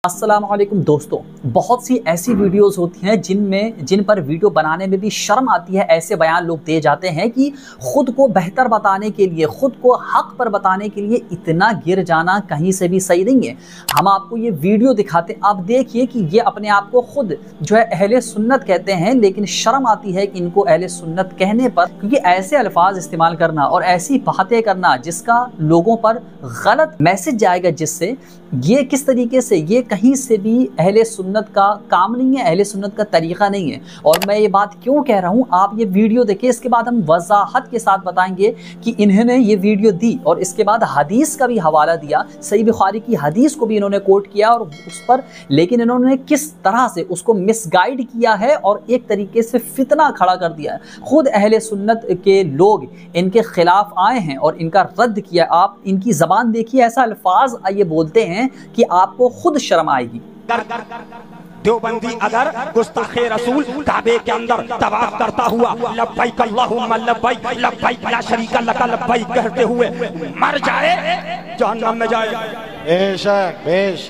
अस्सलामुअलैकुम दोस्तों, बहुत सी ऐसी वीडियोस होती हैं जिन पर वीडियो बनाने में भी शर्म आती है। ऐसे बयान लोग दिए जाते हैं कि खुद को बेहतर बताने के लिए, खुद को हक पर बताने के लिए इतना गिर जाना कहीं से भी सही नहीं है। हम आपको ये वीडियो दिखाते हैं, आप देखिए कि ये अपने आप को खुद जो है अहले सुन्नत कहते हैं, लेकिन शर्म आती है कि इनको अहले सुन्नत कहने पर, क्योंकि ऐसे अल्फाज इस्तेमाल करना और ऐसी बातें करना जिसका लोगों पर गलत मैसेज जाएगा, जिससे ये किस तरीके से, ये कहीं से भी अहले सुन्नत का काम नहीं है, अहले सुन्नत का तरीक़ा नहीं है। और मैं ये बात क्यों कह रहा हूँ, आप ये वीडियो देखिए, इसके बाद हम वजाहत के साथ बताएंगे कि इन्होंने ये वीडियो दी और इसके बाद हदीस का भी हवाला दिया, सही बुखारी की हदीस को भी इन्होंने कोट किया और उस पर, लेकिन इन्होंने किस तरह से उसको मिसगाइड किया है और एक तरीके से फितना खड़ा कर दिया है। खुद अहले सुन्नत के लोग इनके खिलाफ आए हैं और इनका रद्द किया। आप इनकी ज़बान देखिए, ऐसा अल्फाज ये बोलते हैं कि आपको खुद शर्म आएगी। देवबंदी अगर गुस्ताखे रसूल काबे के अंदर तवाफ करता हुआ लब्बैक अल्लाहुम्मा लब्बैक लब्बैक ला शरीका लक लब्बैक कहते हुए मर जाए, जहन्नम में जाए। बेशक बेश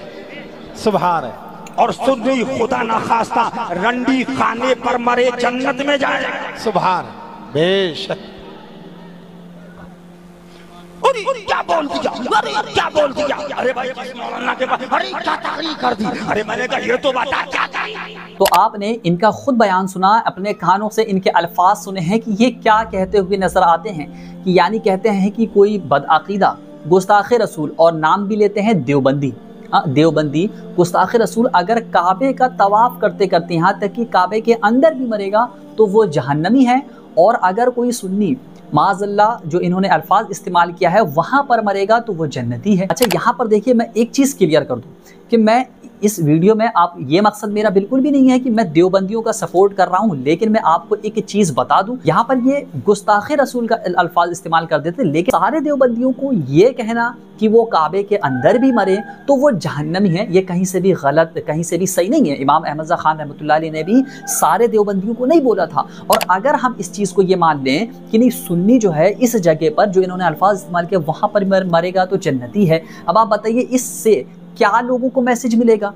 सुभान है। और सुन्नी खुदा ना खास्ता रंडी खाने पर मरे, जन्नत में जाए। सुभान बेशक। क्या बोल दिया, अरे क्या बोल दिया, अरे भाई किस मौलाना के पास, अरे क्या तारीफ कर दी, अरे मैंने कहा ये तो बता क्या तारीफ। तो आपने इनका खुद बयान सुना, अपने कानों से इनके अल्फाज सुने हैं कि ये क्या कहते हुए नजर आते हैं, कि यानी कहते हैं कि कोई बदअकीदा गुस्ताखे रसूल, और नाम भी लेते हैं देवबंदी। देवबंदी गुस्ताखे रसूल अगर काबे का तवाफ करते करते यहाँ तक कि काबे के अंदर भी मरेगा तो वो जहन्नमी है, और अगर कोई सुन्नी माज़अल्लाह जो इन्होंने अल्फाज इस्तेमाल किया है वहाँ पर मरेगा तो वो जन्नती है। अच्छा, यहाँ पर देखिए, मैं एक चीज़ क्लियर कर दूँ कि मैं इस वीडियो में, आप ये मकसद मेरा बिल्कुल भी नहीं है कि मैं देवबंदियों का सपोर्ट कर रहा हूँ, लेकिन मैं आपको एक चीज़ बता दूँ, यहाँ पर ये गुस्ताखे रसूल का अल्फाज इस्तेमाल कर देते, लेकिन सारे देवबंदियों को ये कहना कि वो काबे के अंदर भी मरे तो वो जहन्नमी है, ये कहीं से भी गलत, कहीं से भी सही नहीं है। इमाम अहमद खान रहमतुल्लाह अलैह ने भी सारे देवबंदियों को नहीं बोला था। और अगर हम इस चीज़ को ये मान लें कि नहीं, सुन्नी जो है इस जगह पर जो इन्होंने अल्फाज इस्तेमाल किया वहाँ पर मरेगा तो जन्नती है, अब आप बताइए इससे क्या लोगों को मैसेज मिलेगा?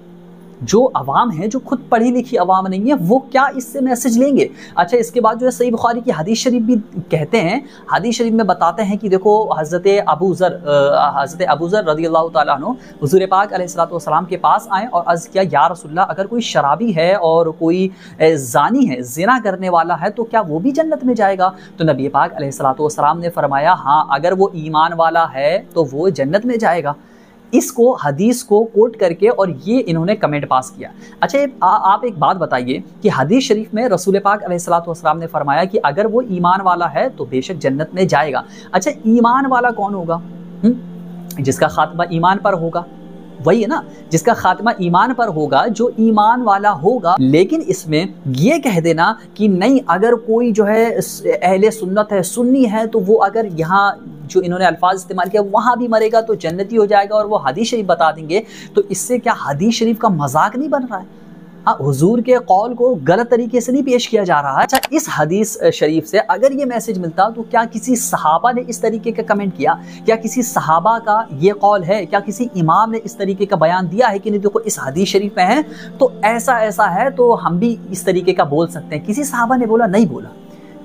जो अवाम है, जो खुद पढ़ी लिखी अवाम नहीं है, वो क्या इससे मैसेज लेंगे? अच्छा, इसके बाद जो है सही बुखारी की हदीस शरीफ भी कहते हैं, हदीस शरीफ में बताते हैं कि देखो हज़रत अबू ज़र रज़ी अल्लाह ताला अन्हु हुज़ूर पाक अलैहिस्सलातु वस्सलाम के पास आए और अर्ज़ किया, या रसूलल्लाह, अगर कोई शराबी है और कोई ज़ानी है, ज़िना करने वाला है, तो क्या वो भी जन्नत में जाएगा? तो नबी पाक अलैहिस्सलातु वस्सलाम ने फरमाया, हाँ, अगर वो ईमान वाला है तो वो जन्नत में जाएगा। इसको हदीस को कोट करके और ये इन्होंने कमेंट पास किया। अच्छा, आप एक बात बताइए कि हदीस शरीफ में रसूल पाक अलैहिस्सलातु वस्सलाम ने फरमाया कि अगर वो ईमान वाला है तो बेशक जन्नत में जाएगा। अच्छा, ईमान वाला कौन होगा? जिसका खात्मा ईमान पर होगा, वही है ना, जिसका खात्मा ईमान पर होगा, जो ईमान वाला होगा। लेकिन इसमें ये कह देना कि नहीं, अगर कोई जो है अहले सुन्नत है, सुन्नी है, तो वो अगर यहाँ जो इन्होंने अल्फाज इस्तेमाल किया वहाँ भी मरेगा तो जन्नती हो जाएगा, और वो हदीस शरीफ बता देंगे, तो इससे क्या हदीस शरीफ का मजाक नहीं बन रहा है? हाँ, हुजूर के कौल को गलत तरीके से नहीं पेश किया जा रहा है। अच्छा, इस हदीस शरीफ से अगर ये मैसेज मिलता तो क्या किसी सहाबा ने इस तरीके का कमेंट किया? क्या किसी सहाबा का ये कौल है? क्या किसी इमाम ने इस तरीके का बयान दिया है कि नहीं, देखो इस हदीस शरीफ में है तो ऐसा ऐसा है, तो हम भी इस तरीके का बोल सकते हैं? किसी सहाबा ने बोला? नहीं बोला।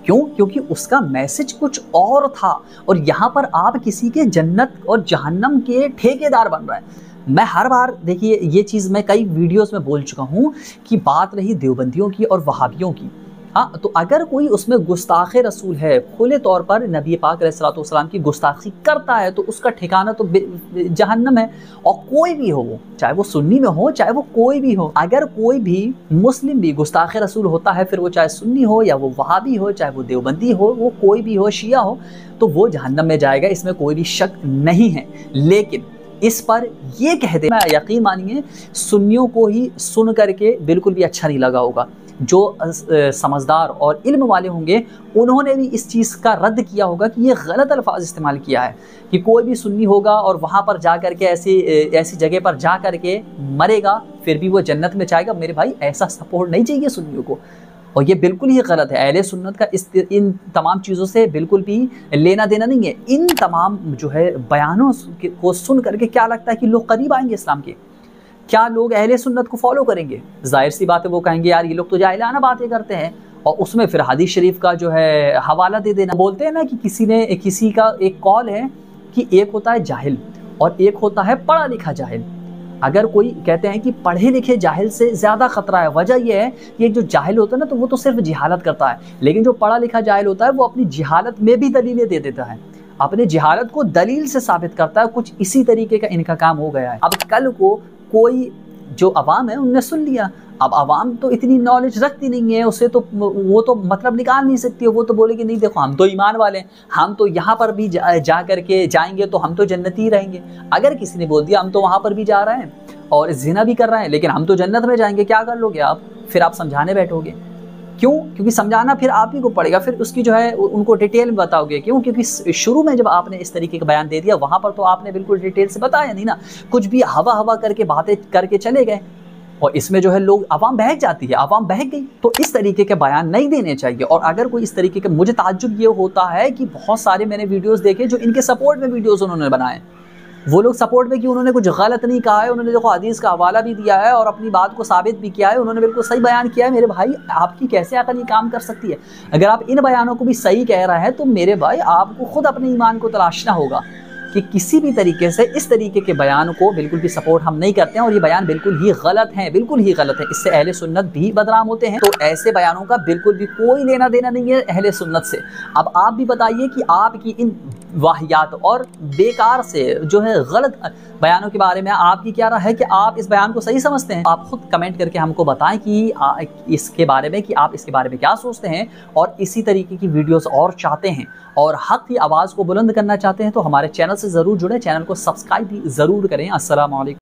क्यों? क्योंकि उसका मैसेज कुछ और था, और यहाँ पर आप किसी के जन्नत और जहन्नम के ठेकेदार बन रहे हैं। मैं हर बार, देखिए, ये चीज़ मैं कई वीडियोस में बोल चुका हूँ कि बात रही देवबंदियों की और वहाबियों की, हाँ, तो अगर कोई उसमें गुस्ताखे रसूल है, खुले तौर पर नबी पाक अलैहिस्सलातु वस्सलाम की गुस्ताखी करता है, तो उसका ठिकाना तो जहन्नम है। और कोई भी हो वो, चाहे वो सुन्नी में हो, चाहे वो कोई भी हो, अगर कोई भी मुस्लिम भी गुस्ताखे रसूल होता है, फिर वो चाहे सुन्नी हो या वो वहाबी हो, चाहे वो देवबंदी हो, वो कोई भी हो, शिया हो, तो वो जहन्नम में जाएगा, इसमें कोई भी शक नहीं है। लेकिन इस पर ये कह देना, यकीन मानिए, सुन्नियों को ही सुन करके बिल्कुल भी अच्छा नहीं लगा होगा। जो समझदार और इल्म वाले होंगे उन्होंने भी इस चीज़ का रद्द किया होगा कि ये गलत अल्फाज इस्तेमाल किया है, कि कोई भी सुन्नी होगा और वहाँ पर जा कर के ऐसी जगह पर जा कर के मरेगा फिर भी वो जन्नत में जाएगा। मेरे भाई, ऐसा सपोर्ट नहीं चाहिए सुन्नियों को, और ये बिल्कुल ही गलत है। अहले सुन्नत का इन तमाम चीज़ों से बिल्कुल भी लेना देना नहीं है। इन तमाम जो है बयानों को सुन करके क्या लगता है कि लोग करीब आएंगे इस्लाम के? क्या लोग अहले सुन्नत को फॉलो करेंगे? जाहिर सी बात है वो कहेंगे यार ये लोग तो जाहिलाना बातें करते हैं, और उसमें फिर हदीस शरीफ का जो है हवाला दे देना। बोलते हैं ना कि किसी का एक कॉल है कि एक होता है जाहिल और एक होता है पढ़ा लिखा जाहिल। अगर कोई कहते हैं कि पढ़े लिखे जाहिल से ज़्यादा खतरा है, वजह यह है कि एक जो जाहिल होता है ना तो वो तो सिर्फ जिहालत करता है, लेकिन जो पढ़ा लिखा जाहिल होता है वो अपनी जिहालत में भी दलीलें दे देता है, अपने जिहालत को दलील से साबित करता है। कुछ इसी तरीके का इनका काम हो गया है। अब कल को कोई जो अवाम है उनने सुन लिया, अब अवाम तो इतनी नॉलेज रखती नहीं है, उसे तो वो तो मतलब निकाल नहीं सकती है। वो तो बोलेगी नहीं देखो हम तो ईमान वाले हैं, हम तो यहाँ पर भी जा करके जाएंगे तो हम तो जन्नती रहेंगे। अगर किसी ने बोल दिया हम तो वहाँ पर भी जा रहे हैं और जिना भी कर रहे हैं लेकिन हम तो जन्नत में जाएंगे, क्या कर लोगे आप? फिर आप समझाने बैठोगे। क्यों? क्योंकि समझाना फिर आप ही को पड़ेगा, फिर उसकी जो है उनको डिटेल में बताओगे। क्यों? क्योंकि शुरू में जब आपने इस तरीके का बयान दे दिया वहाँ पर तो आपने बिल्कुल डिटेल से बताया नहीं ना, कुछ भी हवा करके बातें करके चले गए, और इसमें जो है लोग अवाम बहक जाती है, अवाम बहक गई। तो इस तरीके के बयान नहीं देने चाहिए। और अगर कोई इस तरीके के, मुझे ताज्जुब ये होता है कि बहुत सारे मैंने वीडियोस देखे जो इनके सपोर्ट में वीडियोस उन्होंने बनाए, वो लोग सपोर्ट में कि उन्होंने कुछ गलत नहीं कहा है, उन्होंने देखो हदीस का हवाला भी दिया है और अपनी बात को साबित भी किया है, उन्होंने बिल्कुल सही बयान किया है। मेरे भाई आपकी कैसे अकल ये काम कर सकती है? अगर आप इन बयानों को भी सही कह रहे हैं तो मेरे भाई आपको खुद अपने ईमान को तलाशना होगा कि किसी भी तरीके से इस तरीके के बयान को बिल्कुल भी सपोर्ट हम नहीं करते हैं, और ये बयान बिल्कुल ही गलत है, बिल्कुल ही गलत है। इससे अहले सुन्नत भी बदनाम होते हैं। तो ऐसे बयानों का बिल्कुल भी कोई लेना देना नहीं है अहले सुन्नत से। अब आप भी बताइए कि आपकी इन वाहियात और बेकार से जो है गलत बयानों के बारे में आपकी क्या राय है, कि आप इस बयान को सही समझते हैं? आप खुद कमेंट करके हमको बताएं कि इसके बारे में, कि आप इसके बारे में क्या सोचते हैं, और इसी तरीके की वीडियोस और चाहते हैं और हक की आवाज़ को बुलंद करना चाहते हैं तो हमारे चैनल से ज़रूर जुड़ें, चैनल को सब्सक्राइब भी ज़रूर करें। अस्सलाम वालेकुम।